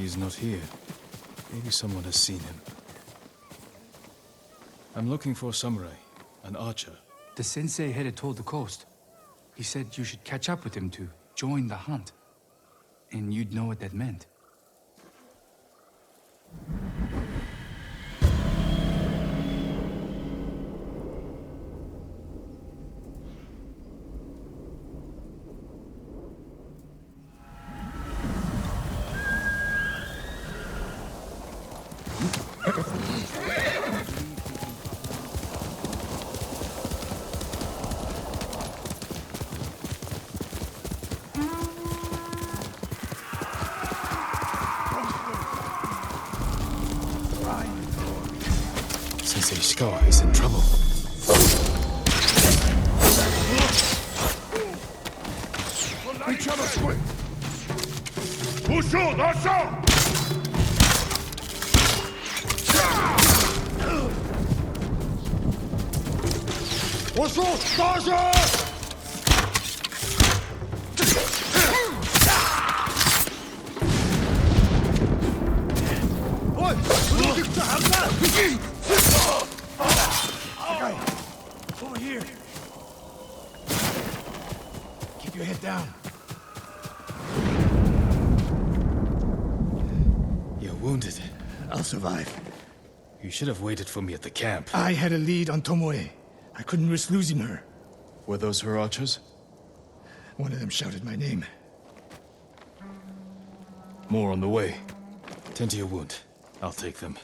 he's not here. Maybe someone has seen him. I'm looking for a samurai, an archer. The sensei headed toward the coast. He said you should catch up with him to join the hunt. And you'd know what that meant. Sensei Ishikawa is in trouble. Each other quick! Wushu, Dasha! Wushu, Dasha! Over here. Keep your head down. You're wounded. I'll survive. You should have waited for me at the camp. I had a lead on Tomoe. I couldn't risk losing her. Were those her archers? One of them shouted my name. More on the way. Tend to your wound. I'll take them.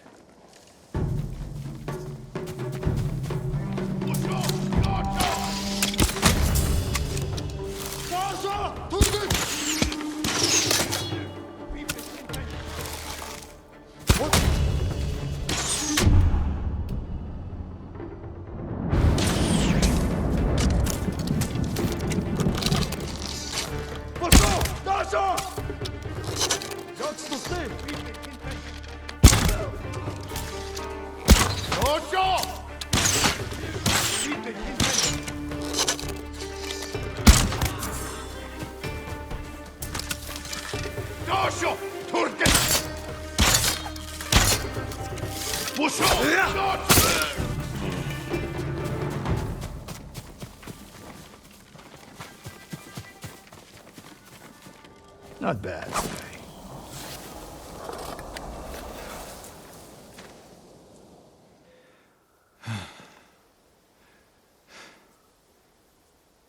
Not bad.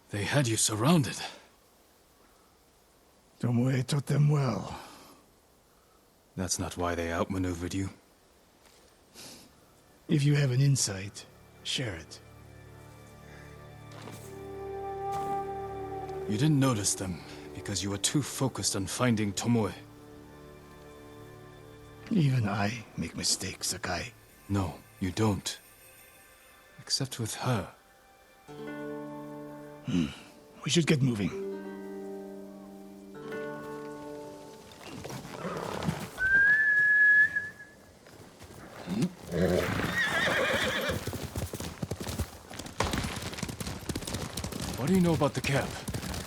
They had you surrounded. Tomoe taught them well. That's not why they outmaneuvered you. If you have an insight, share it. You didn't notice them because you were too focused on finding Tomoe. Even I make mistakes, Sakai. No, you don't. Except with her. We should get moving. What do you know about the camp?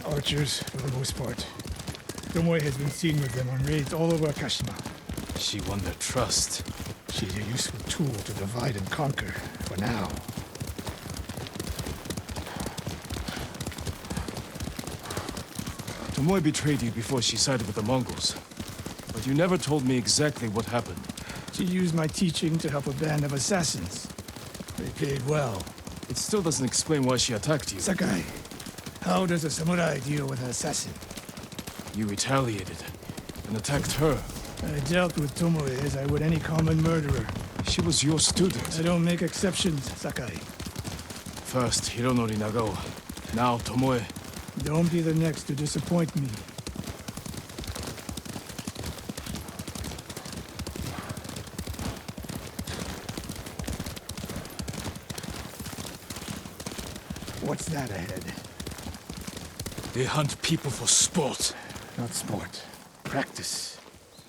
Archers, for the most part. Tomoe has been seen with them on raids all over Kashima. She won their trust. She's a useful tool to divide and conquer, for now. Tomoe betrayed you before she sided with the Mongols. But you never told me exactly what happened. She used my teaching to help a band of assassins. They paid well. It still doesn't explain why she attacked you. Sakai, how does a samurai deal with an assassin? You retaliated and attacked her. I dealt with Tomoe as I would any common murderer. She was your student. I don't make exceptions, Sakai. First Hironori Nagawa, now Tomoe. Don't be the next to disappoint me. What's that ahead? They hunt people for sport. Not sport. Practice.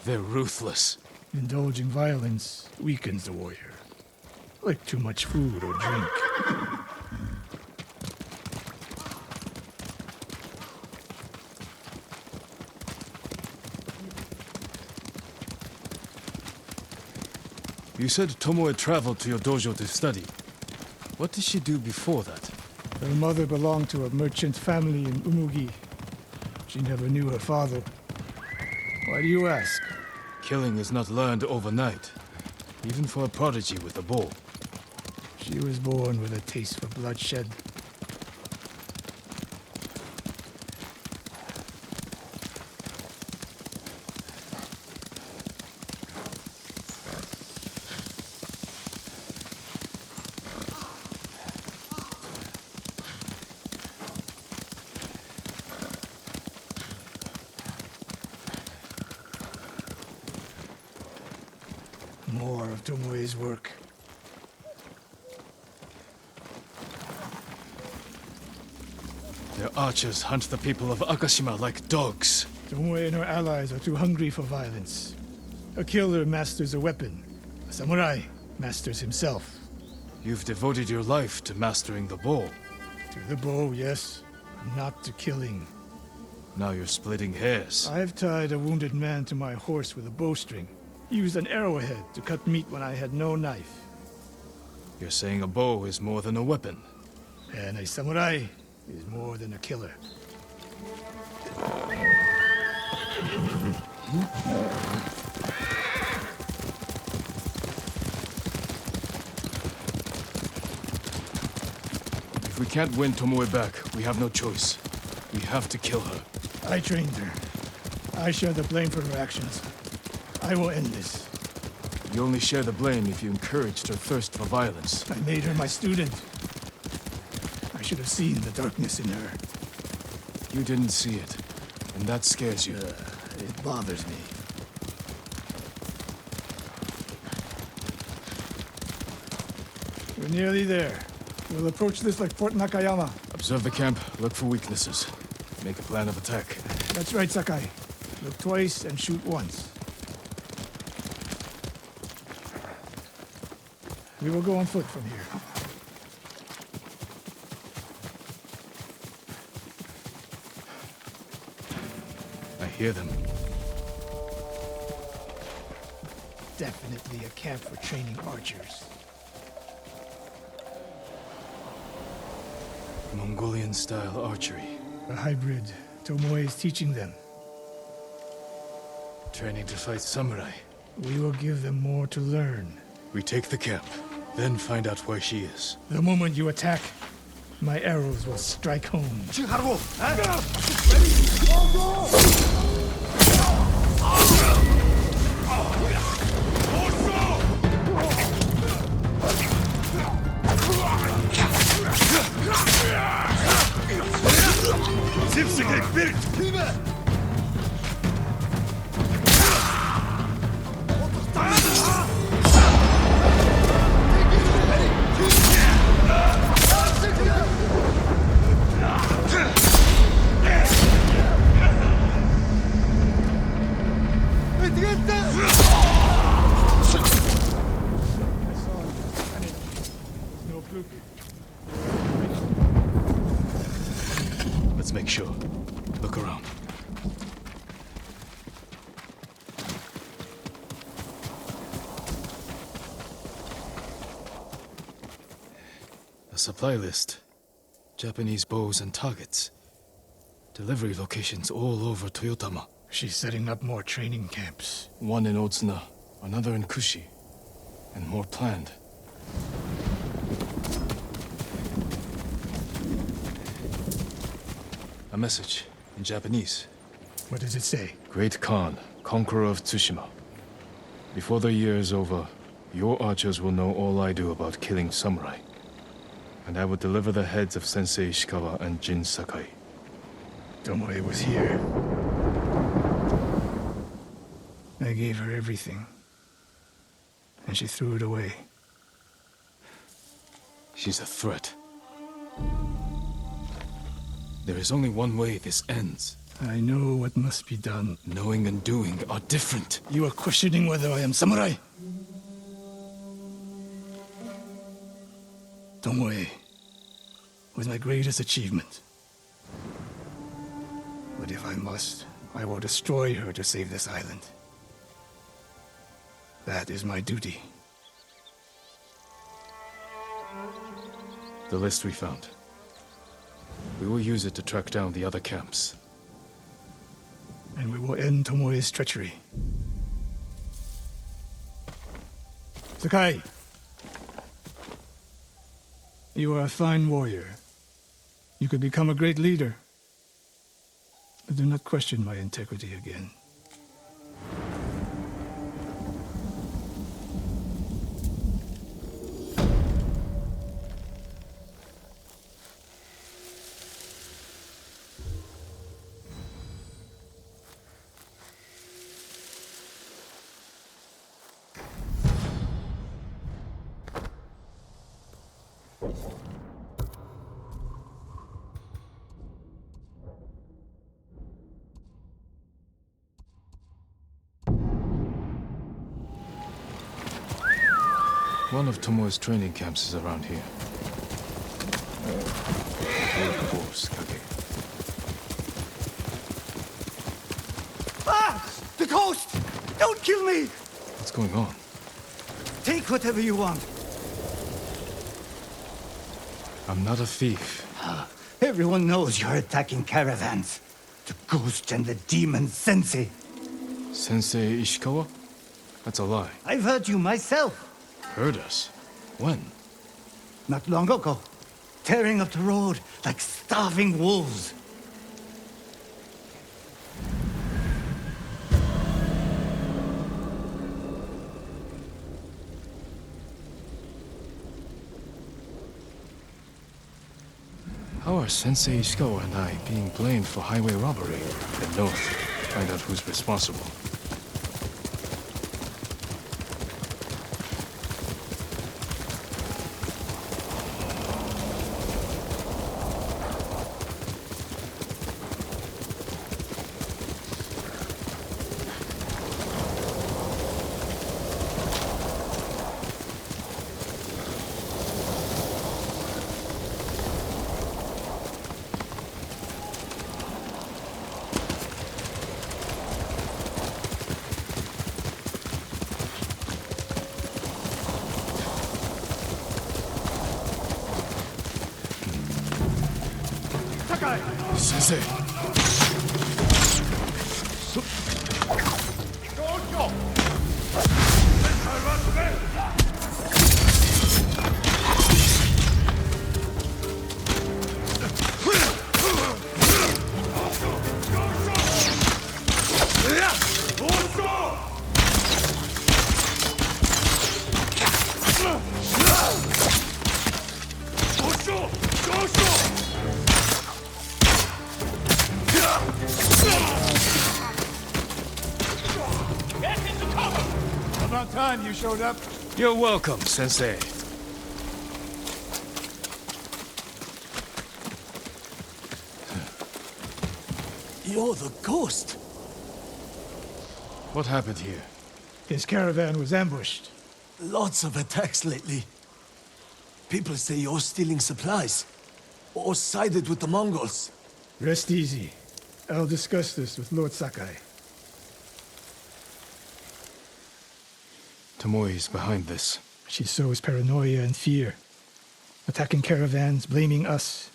They're ruthless. Indulging violence weakens the warrior. Like too much food or drink. You said Tomoe traveled to your dojo to study. What did she do before that? Her mother belonged to a merchant family in Umugi. She never knew her father. Why do you ask? Killing is not learned overnight, even for a prodigy with a bow. She was born with a taste for bloodshed. More of Tomoe's work. Their archers hunt the people of Akashima like dogs. Tomoe and her allies are too hungry for violence. A killer masters a weapon. A samurai masters himself. You've devoted your life to mastering the bow. To the bow, yes, not to killing. Now you're splitting hairs. I've tied a wounded man to my horse with a bowstring. Used an arrowhead to cut meat when I had no knife. You're saying a bow is more than a weapon. And a samurai is more than a killer. If we can't win Tomoe back, we have no choice. We have to kill her. I trained her. I share the blame for her actions. I will end this. You only share the blame if you encouraged her thirst for violence. I made her my student. I should have seen the darkness in her. You didn't see it, and that scares you. It bothers me. We're nearly there. We'll approach this like Fort Nakayama. Observe the camp, look for weaknesses. Make a plan of attack. That's right, Sakai. Look twice and shoot once. We will go on foot from here. I hear them. Definitely a camp for training archers. Mongolian-style archery. A hybrid. Tomoe is teaching them. Training to fight samurai. We will give them more to learn. We take the camp, then find out where she is. The moment you attack, my arrows will strike home. Let's make sure. Look around. A supply list. Japanese bows and targets. Delivery locations all over Toyotama. She's setting up more training camps. One in Otsuna, another in Kushi, and more planned. A message in Japanese. What does it say? Great Khan, conqueror of Tsushima. Before the year is over, your archers will know all I do about killing samurai. And I will deliver the heads of Sensei Ishikawa and Jin Sakai. Tomoe was here. I gave her everything. And she threw it away. She's a threat. There is only one way this ends. I know what must be done. Knowing and doing are different. You are questioning whether I am samurai? Tomoe was my greatest achievement. But if I must, I will destroy her to save this island. That is my duty. The list we found. We will use it to track down the other camps. And we will end Tomoe's treachery. Sakai! You are a fine warrior. You could become a great leader. But do not question my integrity again. One of Tomoe's training camps is around here. Of course, Kage. Ah! The ghost! Don't kill me! What's going on? Take whatever you want. I'm not a thief. Everyone knows you're attacking caravans. The ghost and the demon Sensei. Sensei Ishikawa? That's a lie. I've heard you myself. Heard us? When? Not long ago. Tearing up the road like starving wolves. How are Sensei Ishikawa and I being blamed for highway robbery? Head north, find out who's responsible. Sensei! About time you showed up. You're welcome, Sensei. You're the ghost. What happened here? His caravan was ambushed. Lots of attacks lately. People say you're stealing supplies. Or sided with the Mongols. Rest easy. I'll discuss this with Lord Sakai. Tomoe is behind this. She sows paranoia and fear. Attacking caravans, blaming us.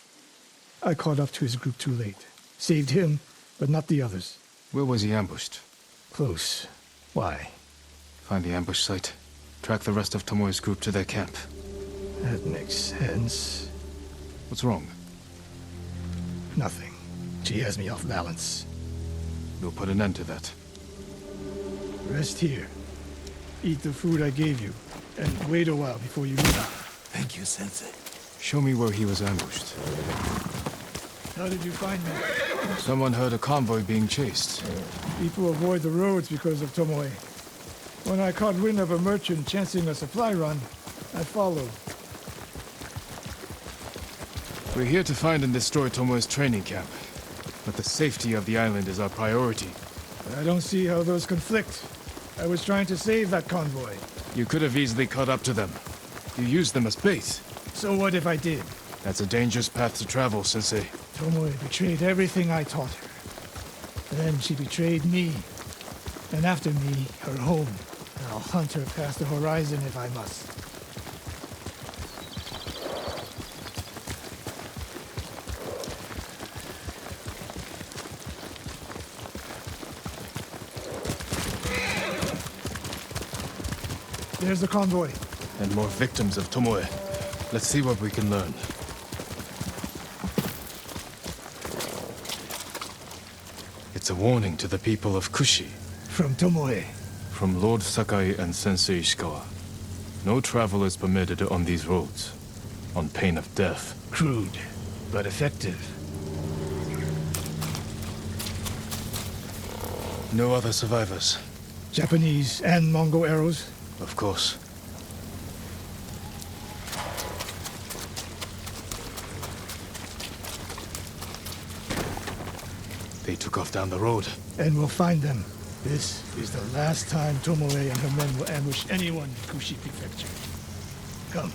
I caught up to his group too late. Saved him, but not the others. Where was he ambushed? Close. Why? Find the ambush site. Track the rest of Tomoe's group to their camp. That makes sense. What's wrong? Nothing. She has me off balance. We'll put an end to that. Rest here. Eat the food I gave you, and wait a while before you leave. Thank you, Sensei. Show me where he was ambushed. How did you find me? Someone heard a convoy being chased. People avoid the roads because of Tomoe. When I caught wind of a merchant chancing a supply run, I followed. We're here to find and destroy Tomoe's training camp. But the safety of the island is our priority. I don't see how those conflict. I was trying to save that convoy. You could have easily caught up to them. You used them as bait. So what if I did? That's a dangerous path to travel, Sensei. Tomoe betrayed everything I taught her. Then she betrayed me. And after me, her home. I'll hunt her past the horizon if I must. There's the convoy. And more victims of Tomoe. Let's see what we can learn. It's a warning to the people of Kushi. From Tomoe. From Lord Sakai and Sensei Ishikawa. No travel is permitted on these roads, on pain of death. Crude, but effective. No other survivors, Japanese and Mongol arrows. of course. They took off down the road. And we'll find them. This is the last time Tomoe and her men will ambush anyone in Kushi Prefecture. Come.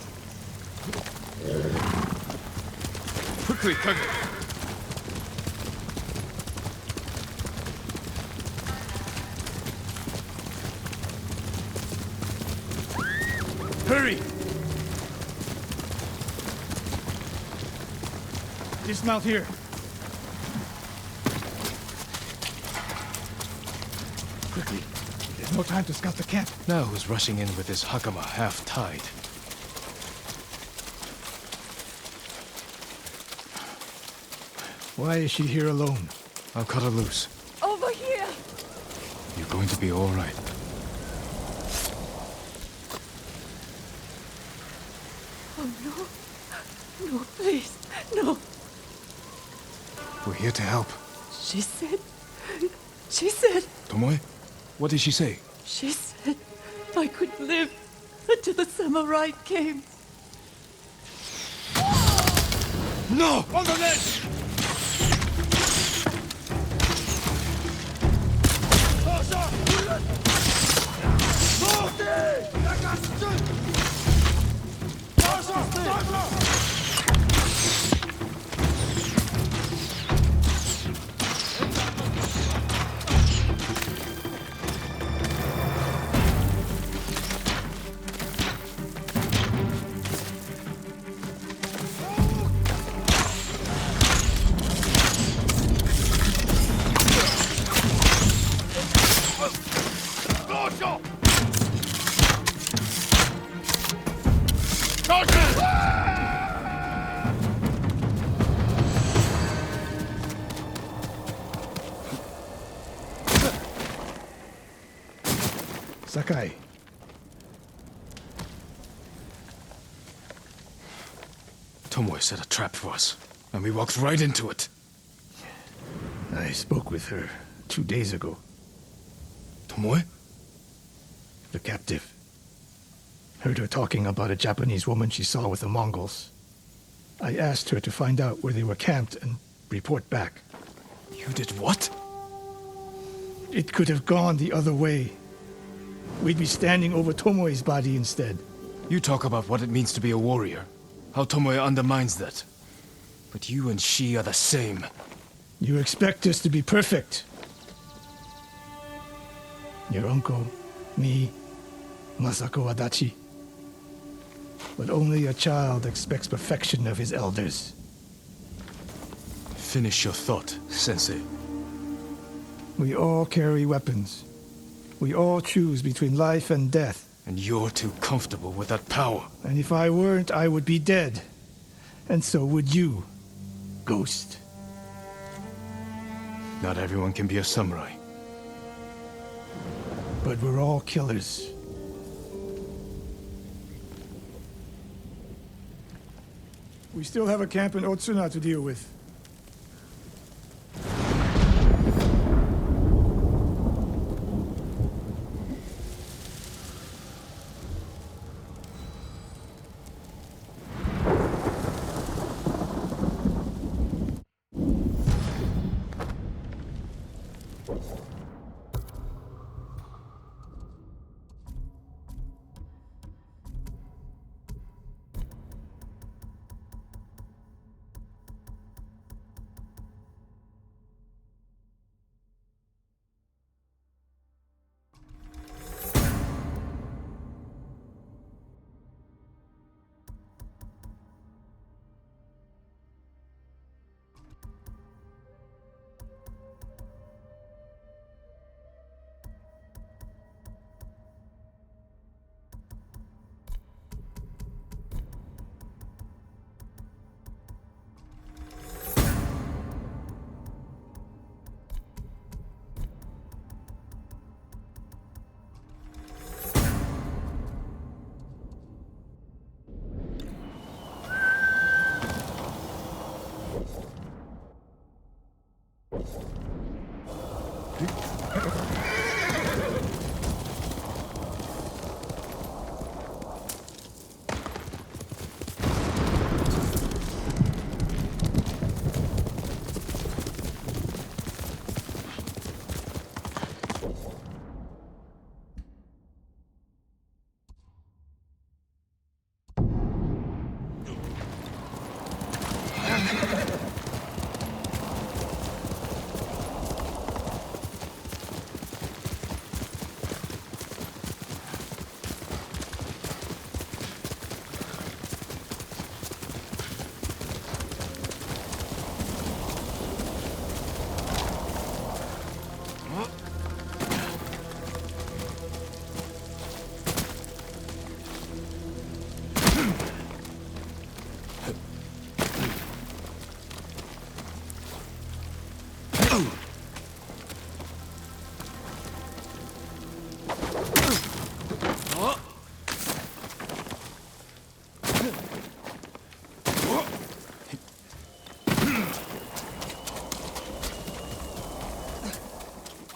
Quickly, Kage! Hurry! Dismount here. Quickly. There's no time to scout the camp. Now who's rushing in with his hakama half-tied? Why is she here alone? I'll cut her loose. Over here! You're going to be all right. Oh, no. No, please. No. We're here to help. She said... She said... Tomoe? What did she say? She said I could live until the samurai came. No! On the ledge! Sakai. Tomoe set a trap for us, and we walked right into it. I spoke with her 2 days ago. Tomoe? The captive. Heard her talking about a Japanese woman she saw with the Mongols. I asked her to find out where they were camped and report back. You did what? It could have gone the other way. We'd be standing over Tomoe's body instead. You talk about what it means to be a warrior. How Tomoe undermines that. But you and she are the same. You expect us to be perfect. Your uncle, me, Masako Adachi. But only a child expects perfection of his elders. Finish your thought, Sensei. We all carry weapons. We all choose between life and death. And you're too comfortable with that power. And if I weren't, I would be dead. And so would you, Ghost. Not everyone can be a samurai. But we're all killers. We still have a camp in Otsuna to deal with.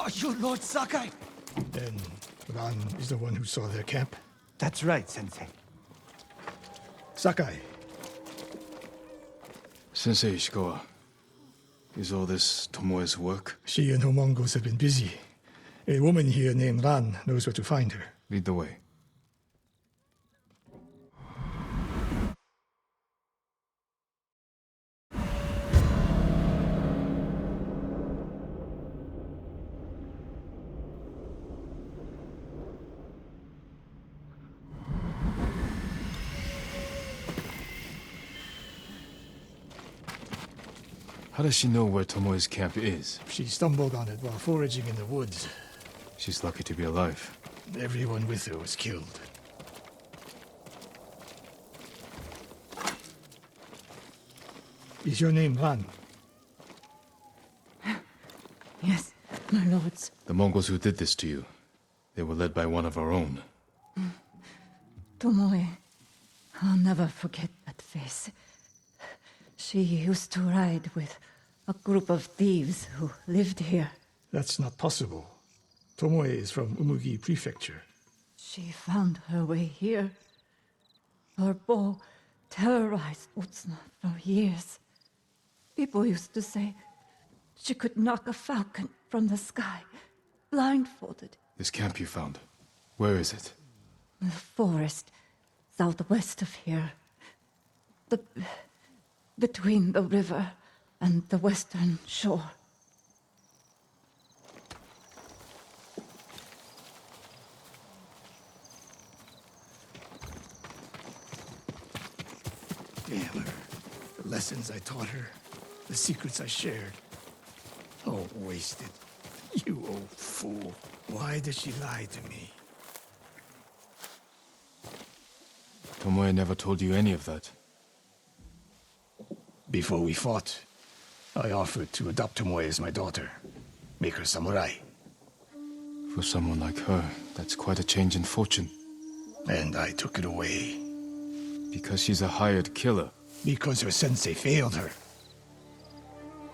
Are you Lord Sakai? Then Ran is the one who saw their camp? That's right, Sensei. Sakai, Sensei Ishikawa, is all this Tomoe's work? she and her Mongols have been busy. A woman here named Ran knows where to find her. Lead the way. How does she know where Tomoe's camp is? She stumbled on it while foraging in the woods. She's lucky to be alive. Everyone with her was killed. Is your name Ran? Yes, my lords. The Mongols who did this to you, they were led by one of our own. Tomoe. I'll never forget that face. She used to ride with a group of thieves who lived here. That's not possible. Tomoe is from Umugi Prefecture. She found her way here. Her bow terrorized Utsuna for years. People used to say she could knock a falcon from the sky, blindfolded. This camp you found, where is it? The forest southwest of here. Between the river and the western shore. Damn her. The lessons I taught her. The secrets I shared. All wasted. You old fool. Why did she lie to me? Tomoe never told you any of that. Before we fought, I offered to adopt Tomoe as my daughter. Make her samurai. For someone like her, that's quite a change in fortune. And I took it away. Because she's a hired killer. Because her sensei failed her.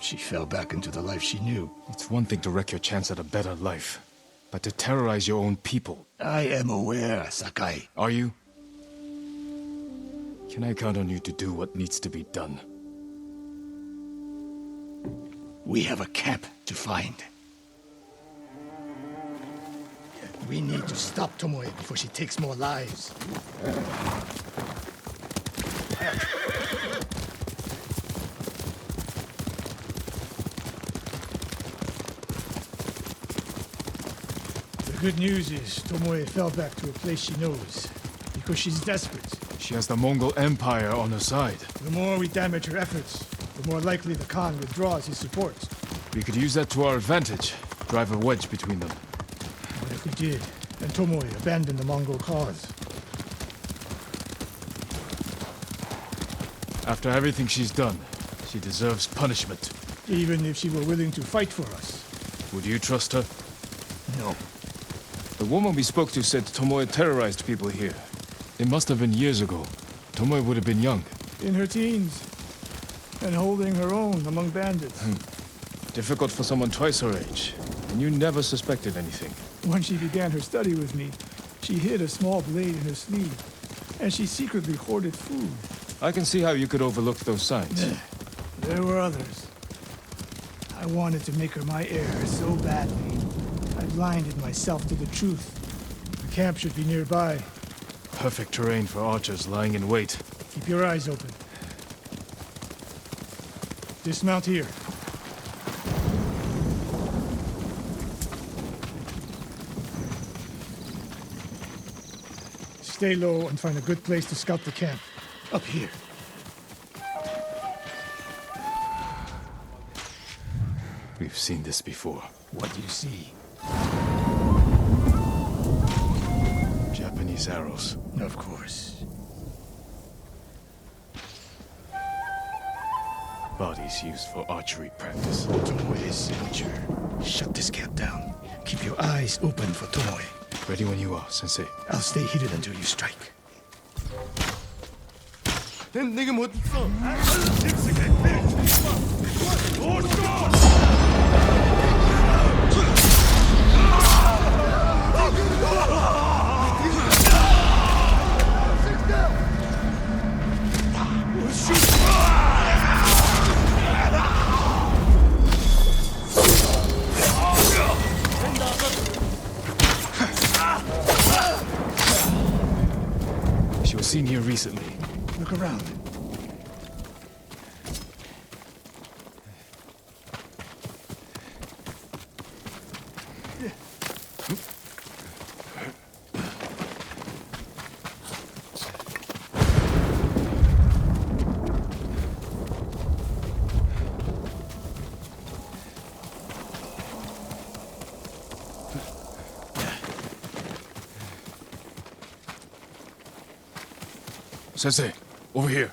She fell back into the life she knew. It's one thing to wreck your chance at a better life, but to terrorize your own people. I am aware, Sakai. Are you? Can I count on you to do what needs to be done? We have a camp to find. We need to stop Tomoe before she takes more lives. The good news is Tomoe fell back to a place she knows, because she's desperate. She has the Mongol Empire on her side. The more we damage her efforts, the more likely the Khan withdraws his support. We could use that to our advantage. Drive a wedge between them. What if we did, and Tomoe abandoned the Mongol cause? After everything she's done, she deserves punishment. Even if she were willing to fight for us. Would you trust her? No. The woman we spoke to said Tomoe terrorized people here. It must have been years ago. Tomoe would have been young. In her teens, and holding her own among bandits. Difficult for someone twice her age. And you never suspected anything. When she began her study with me, she hid a small blade in her sleeve, and she secretly hoarded food. I can see how you could overlook those signs. There were others. I wanted to make her my heir so badly. I blinded myself to the truth. The camp should be nearby. Perfect terrain for archers lying in wait. Keep your eyes open. Dismount here. Stay low and find a good place to scout the camp. Up here. We've seen this before. What do you see? Japanese arrows. Of course. Bodies used for archery practice. Tomoe's signature. Shut this camp down. Keep your eyes open for Tomoe. Ready when you are, Sensei. I'll stay hidden until you strike. 내게 못 써. She was seen here recently. Look around. Sensei, over here.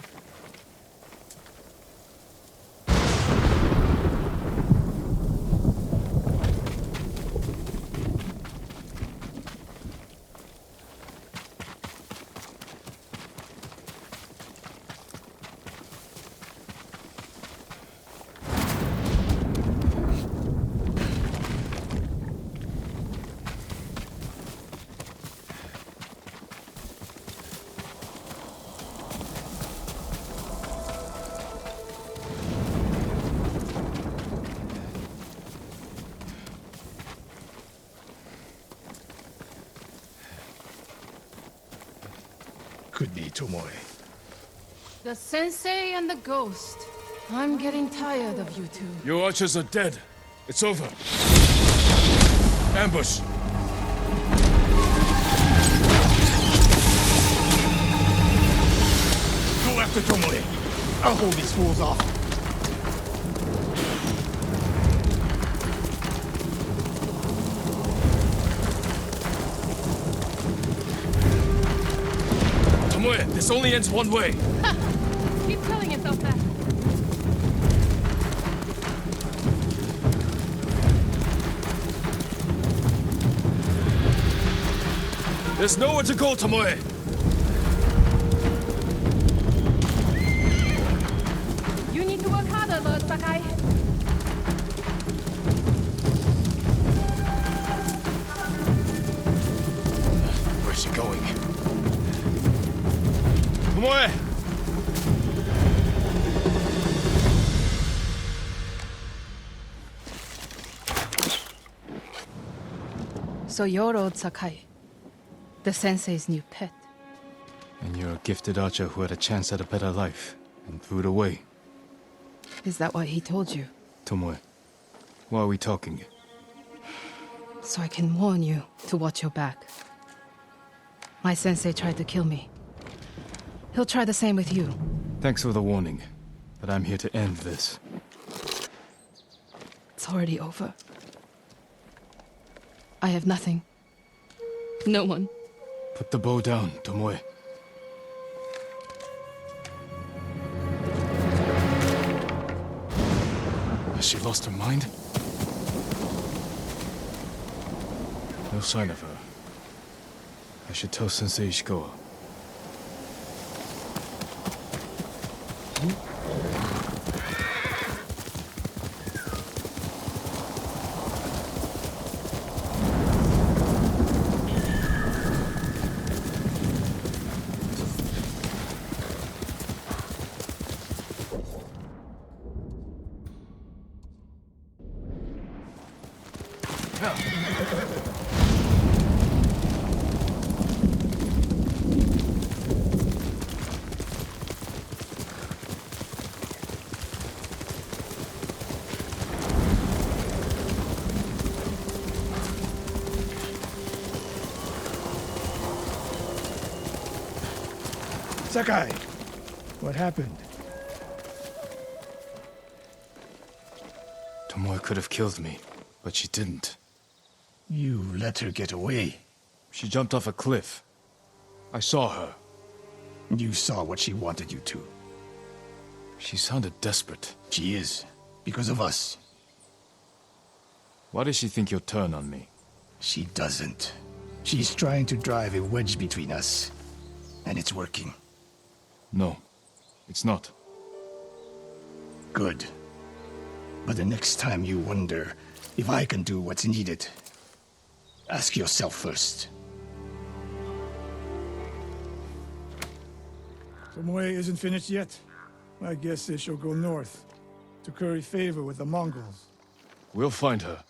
Could be Tomoe. The sensei and the ghost. I'm getting tired of you two. Your archers are dead. It's over. Ambush. Go after Tomoe. I'll hold these fools off. Tomoe, this only ends one way. Keep telling yourself that. There's nowhere to go, Tomoe. You need to work harder, Lord Sakai. Where's she going? Tomoe! So you're old Sakai, the sensei's new pet. And you're a gifted archer who had a chance at a better life and threw it away. Is that what he told you? Tomoe, why are we talking? So I can warn you to watch your back. My sensei tried to kill me. He'll try the same with you. Thanks for the warning, but I'm here to end this. It's already over. I have nothing. No one. Put the bow down, Tomoe. Has she lost her mind? No sign of her. I should tell Sensei Ishikawa. Sakai, what happened? Tomoe could have killed me, but she didn't. You let her get away. She jumped off a cliff. I saw her. You saw what she wanted you to. She sounded desperate. She is, because of us. Why does she think you'll turn on me? She doesn't. She's trying to drive a wedge between us. And it's working. No, it's not. Good. But the next time you wonder if I can do what's needed, ask yourself first. Tomoe isn't finished yet. I guess they shall go north to curry favor with the Mongols. We'll find her.